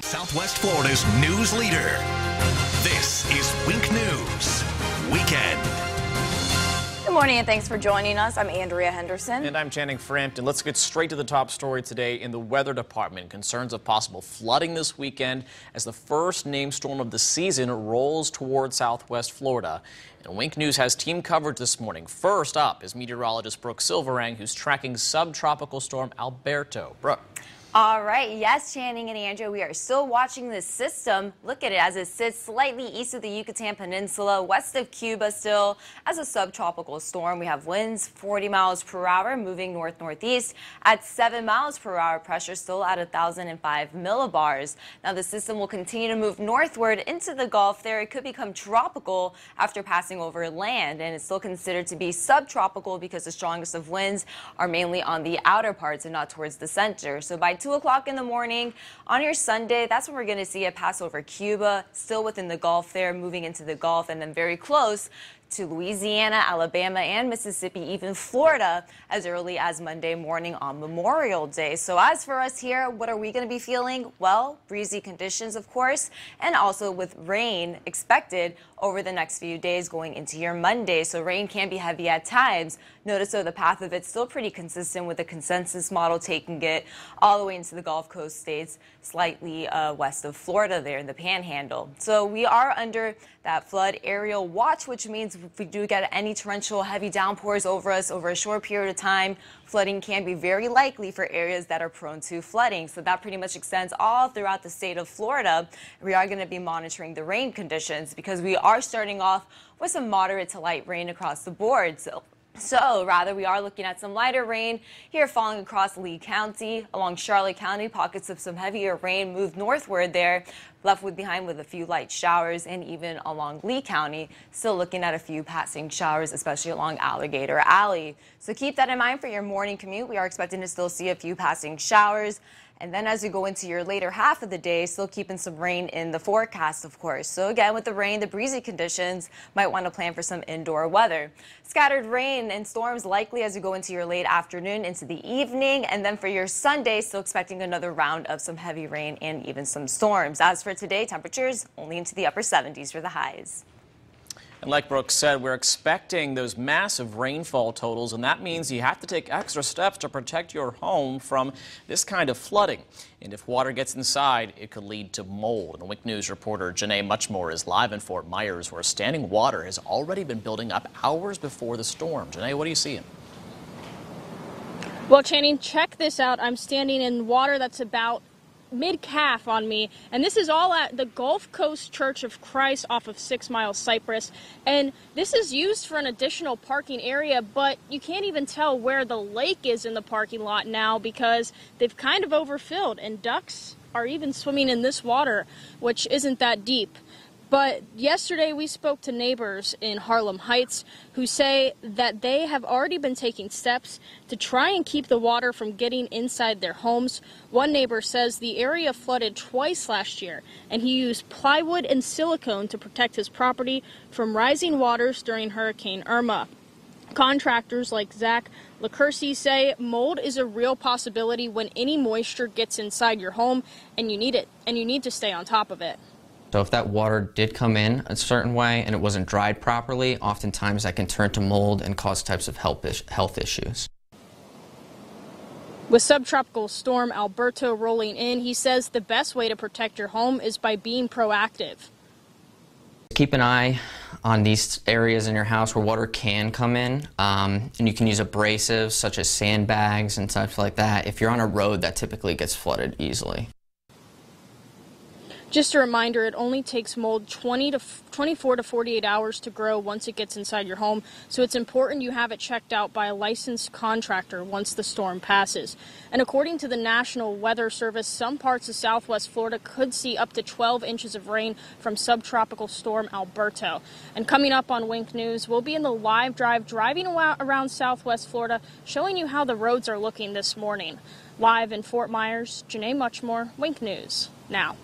Southwest Florida's news leader. This is Wink News Weekend. Good morning and thanks for joining us. I'm Andrea Henderson. And I'm Channing Frampton. Let's get straight to the top story today in the weather department. Concerns of possible flooding this weekend as the first named storm of the season rolls toward Southwest Florida. And Wink News has team coverage this morning. First up is meteorologist Brooke Silverang, who's tracking subtropical storm Alberto. Brooke. All right. Yes, Channing and Andrea, we are still watching this system. Look at it as it sits slightly east of the Yucatan Peninsula, west of Cuba still as a subtropical storm. We have winds 40 miles per hour moving north-northeast at 7 miles per hour. Pressure still at 1,005 millibars. Now the system will continue to move northward into the Gulf there. It could become tropical after passing over land, and it's still considered to be subtropical because the strongest of winds are mainly on the outer parts and not towards the center. So by 2 o'clock in the morning on your Sunday, that's when we're going to see it pass over Cuba, still within the Gulf there, moving into the Gulf, and then very close to Louisiana, Alabama, and Mississippi, even Florida, as early as Monday morning on Memorial Day. So as for us here, what are we going to be feeling? Well, breezy conditions, of course, and also with rain expected over the next few days going into your Monday. So rain can be heavy at times. Notice, though, the path of it's still pretty consistent with the consensus model taking it all the way into the Gulf Coast states, slightly west of Florida there in the Panhandle. So we are under that flood aerial watch, which means if we do get any torrential heavy downpours over us over a short period of time, flooding can be very likely for areas that are prone to flooding. So that pretty much extends all throughout the state of Florida. We are going to be monitoring the rain conditions because we are starting off with some moderate to light rain across the board. So rather, we are looking at some lighter rain here falling across Lee County, along Charlotte County. Pockets of some heavier rain moved northward there, left behind with a few light showers, and even along Lee County, still looking at a few passing showers, especially along Alligator Alley. So keep that in mind for your morning commute. We are expecting to still see a few passing showers. And then as you go into your later half of the day, still keeping some rain in the forecast, of course. So again, with the rain, the breezy conditions, might want to plan for some indoor weather. Scattered rain and storms likely as you go into your late afternoon into the evening. And then for your Sunday, still expecting another round of some heavy rain and even some storms. As for today, temperatures only into the upper 70s for the highs. And like Brooke said, we're expecting those massive rainfall totals, and that means you have to take extra steps to protect your home from this kind of flooding. And if water gets inside, it could lead to mold. And Wink News reporter Janae Muchmore is live in Fort Myers, where standing water has already been building up hours before the storm. Janae, what are you seeing? Well, Channing, check this out. I'm standing in water that's about mid-calf on me, and this is all at the Gulf Coast Church of Christ off of 6 Mile Cypress, and this is used for an additional parking area, but you can't even tell where the lake is in the parking lot now because they've kind of overfilled, and ducks are even swimming in this water, which isn't that deep. But yesterday we spoke to neighbors in Harlem Heights who say that they have already been taking steps to try and keep the water from getting inside their homes. One neighbor says the area flooded twice last year, and he used plywood and silicone to protect his property from rising waters during Hurricane Irma. Contractors like Zach LaCursey say mold is a real possibility when any moisture gets inside your home, and you need it, and you need to stay on top of it. So if that water did come in a certain way and it wasn't dried properly, oftentimes that can turn to mold and cause types of health issues. With subtropical storm Alberto rolling in, he says the best way to protect your home is by being proactive. Keep an eye on these areas in your house where water can come in, and you can use abrasives such as sandbags and such like that if you're on a road that typically gets flooded easily. Just a reminder, it only takes mold 24 to 48 hours to grow once it gets inside your home, so it's important you have it checked out by a licensed contractor once the storm passes. And according to the National Weather Service, some parts of Southwest Florida could see up to 12 inches of rain from subtropical storm Alberto. And coming up on Wink News, we'll be in the live drive driving around Southwest Florida, showing you how the roads are looking this morning. Live in Fort Myers, Janae Muchmore, Wink News now.